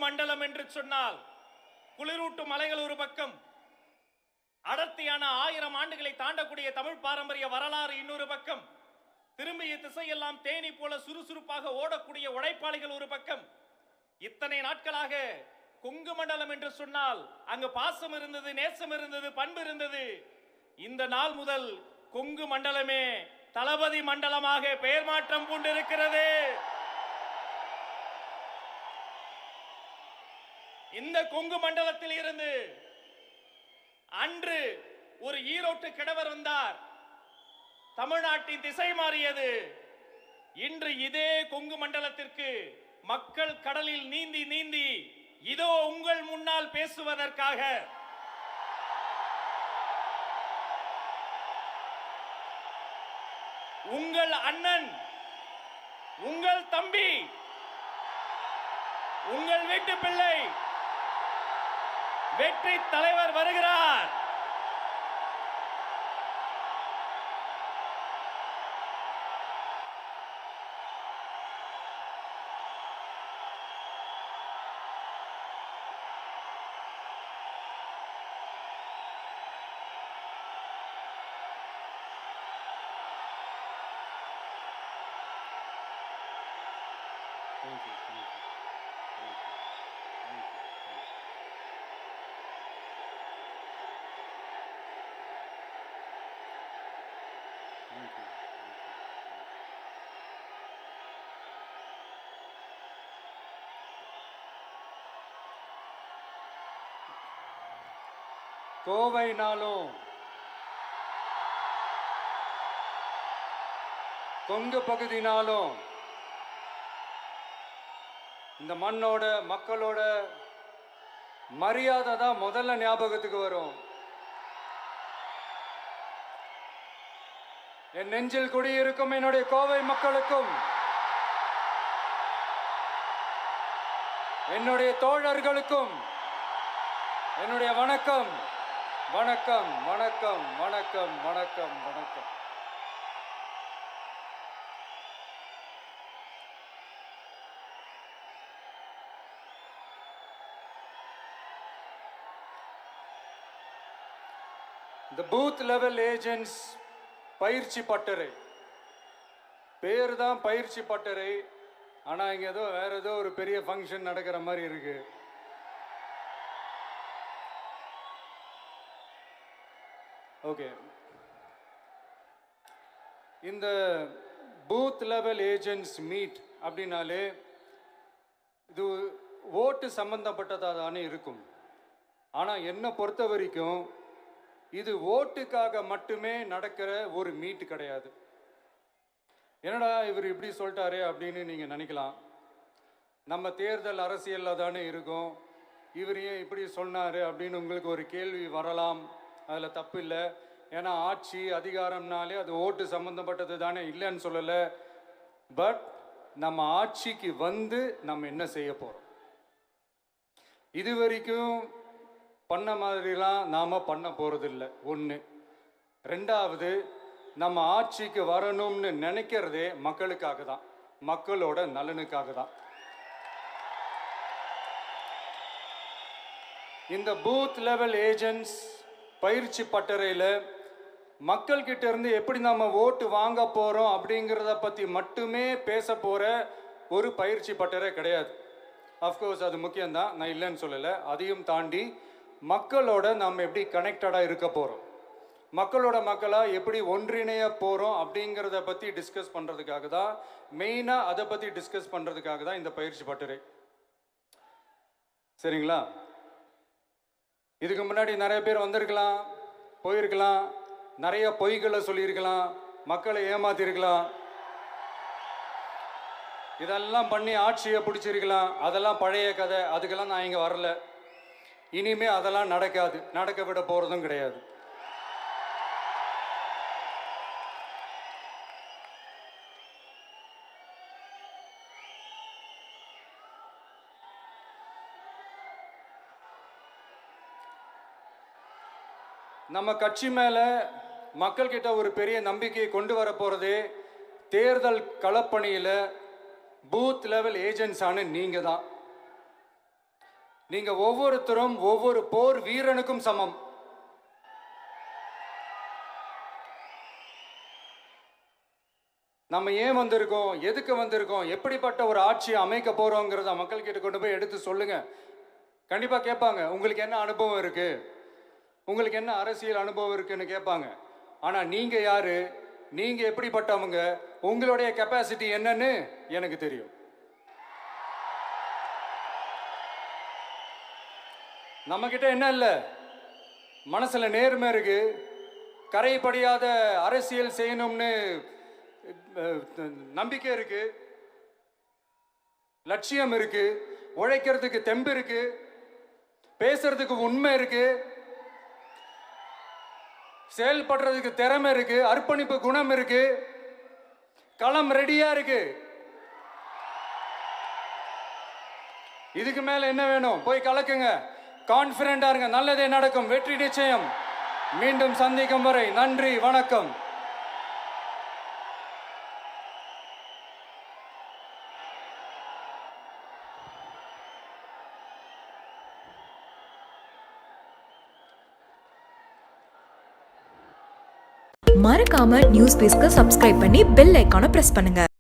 மண்டலம் என்று சொன்னால் குளிரூட்டும் மலைகள் ஒரு பக்கம், அடர்த்தியான 1000 ஆண்டுகளை தாண்டக்கூடிய தமிழ் பாரம்பரிய வரலாறு இன்னொரு பக்கம், திரும்பிய திசையெல்லாம் தேனி போல சுறுசுறுப்பாக ஓடக்கூடிய உழைப்பாளிகள் ஒரு பக்கம். இத்தனை நாட்களாக கொங்கு மண்டலம் என்று சொன்னால் அங்கு பாசம் இருந்தது, நேசம் இருந்தது, பண்பு இருந்தது. இந்த நாள் முதல் கொங்கு மண்டலமே தளபதி மண்டலமாக பெயர் மாற்றம் கொண்டிருக்கிறது. இந்த கொங்கு மண்டலத்தில் இருந்து அன்று ஒரு ஈரோட்டு கிழவர் வந்தார், தமிழ்நாட்டின் திசை மாறியது. இன்று இதே கொங்கு மண்டலத்திற்கு மக்கள் கடலில் நீந்தி நீந்தி இதோ உங்கள் முன்னால் பேசுவதற்காக உங்கள் அண்ணன், உங்கள் தம்பி, உங்கள் வீட்டு பிள்ளை வெற்றி தலைவர் வருகிறார். Thank you. Thank you. Thank you. Thank you. Thank you. கோவைனாலும் Kongu பகுதினாலும் இந்த மண்ணோட மக்களோட மரியாதை தான் முதல்ல ஞாபகத்துக்கு வரும். என் நெஞ்சில் குடியிருக்கும் என்னுடைய கோவை மக்களுக்கும் என்னுடைய தோழர்களுக்கும் என்னுடைய வணக்கம் வணக்கம் வணக்கம் வணக்கம் வணக்கம் வணக்கம். இந்த பூத் லெவல் ஏஜென்ட்ஸ் பயிற்சி பட்டறை பேர் தான் பயிற்சி பட்டறை, ஆனால் இங்கே ஏதோ வேற ஏதோ ஒரு பெரிய ஃபங்க்ஷன் நடக்கிற மாதிரி இருக்கு. ஓகே, இந்த பூத் லெவல் ஏஜென்ட்ஸ் மீட் அப்படின்னாலே இது ஓட்டு சம்பந்தப்பட்டதாக தானே இருக்கும். ஆனால் என்னை பொறுத்த வரைக்கும் இது ஓட்டுக்காக மட்டுமே நடக்கிற ஒரு மீட் கிடையாது. என்னடா இவர் இப்படி சொல்லிட்டாரே அப்படின்னு நீங்கள் நினைக்கலாம். நம்ம தேர்தல் அரசியலில் தானே இருக்கும், இவர் ஏன் இப்படி சொன்னார் அப்படின்னு உங்களுக்கு ஒரு கேள்வி வரலாம். அதில் தப்பு இல்லை. ஏன்னா ஆட்சி அதிகாரம்னாலே அது ஓட்டு சம்மந்தப்பட்டது தானே, இல்லைன்னு சொல்லலை. பட் நம்ம ஆட்சிக்கு வந்து நம்ம என்ன செய்ய போகிறோம், இது வரைக்கும் பண்ண மாதிரிலாம் நாம் பண்ண போகிறதில்ல. ஒன்று. ரெண்டாவது, நம்ம ஆட்சிக்கு வரணும்னு நினைக்கிறதே மக்களுக்காக தான், மக்களோட நலனுக்காக தான். இந்த பூத் லெவல் ஏஜென்ட்ஸ் பயிற்சி பட்டறையில் மக்கள்கிட்ட இருந்து எப்படி நம்ம ஓட்டு வாங்க போகிறோம் அப்படிங்கிறத பற்றி மட்டுமே பேச போகிற ஒரு பயிற்சி பட்டறை கிடையாது. அஃப்கோர்ஸ் அது முக்கியம்தான், நான் இல்லைன்னு சொல்லலை. அதையும் தாண்டி மக்களோட நம்ம எப்படி கனெக்டடாக இருக்க போகிறோம், மக்களோட மக்களாக எப்படி ஒன்றிணைய போகிறோம் அப்படிங்கிறத பற்றி டிஸ்கஸ் பண்ணுறதுக்காக தான், மெயினாக அதை பற்றி டிஸ்கஸ் பண்ணுறதுக்காக தான் இந்த பயிற்சி பட்டறை. சரிங்களா? இதுக்கு முன்னாடி நிறைய பேர் வந்திருக்கலாம், போயிருக்கலாம், நிறைய பொய்களை சொல்லியிருக்கலாம், மக்களை ஏமாத்திருக்கலாம், இதெல்லாம் பண்ணி ஆட்சியை பிடிச்சிருக்கலாம். அதெல்லாம் பழைய கதை, அதுக்கெல்லாம் நான் இங்கே வரல. இனிமே அதெல்லாம் நடக்காது, நடக்க விட போகிறதும் கிடையாது. நம்ம கட்சி மேலே மக்கள்கிட்ட ஒரு பெரிய நம்பிக்கையை கொண்டு வர போகிறதே தேர்தல் களப்பணியில் பூத் லெவல் ஏஜென்ட்ஸான நீங்கள் தான். நீங்க ஒவ்வொருத்தரும் ஒவ்வொரு போர் வீரனுக்கும் சமம். நம்ம ஏன் வந்திருக்கோம், எதுக்கு வந்திருக்கோம், எப்படிப்பட்ட ஒரு ஆட்சியை அமைக்க போறோங்கிறத மக்கள்கிட்ட கொண்டு போய் எடுத்து சொல்லுங்க. கண்டிப்பா கேட்பாங்க, உங்களுக்கு என்ன அனுபவம் இருக்கு, உங்களுக்கு என்ன அரசியல் அனுபவம் இருக்குன்னு கேட்பாங்க. ஆனா நீங்க யாரு, நீங்க எப்படிப்பட்டவங்க, உங்களுடைய கெப்பாசிட்டி என்னன்னு எனக்கு தெரியும். நம்ம கிட்ட என்ன இல்லை, மனசுல நேர்மை இருக்கு, கரைப்படியாத அரசியல் செய்யணும்னு நம்பிக்கை இருக்கு, லட்சியம் இருக்கு, உழைக்கிறதுக்கு தெம்பு இருக்கு, பேசுறதுக்கு உண்மை இருக்கு, செயல்படுறதுக்கு திறமை இருக்கு, அர்ப்பணிப்பு குணம் இருக்கு, களம் ரெடியா இருக்கு. இதுக்கு மேல என்ன வேணும்? போய் கலக்குங்க, கான்பிடண்டா இருங்க, நல்லதே நடக்கும், வெற்றி நிச்சயம். மீண்டும் சந்திக்கும் வரை நன்றி, வணக்கம். மறக்காம நியூஸ் பேஸ்க்கு சப்ஸ்கிரைப் பண்ணி பெல் ஐகானை பிரஸ் பண்ணுங்க.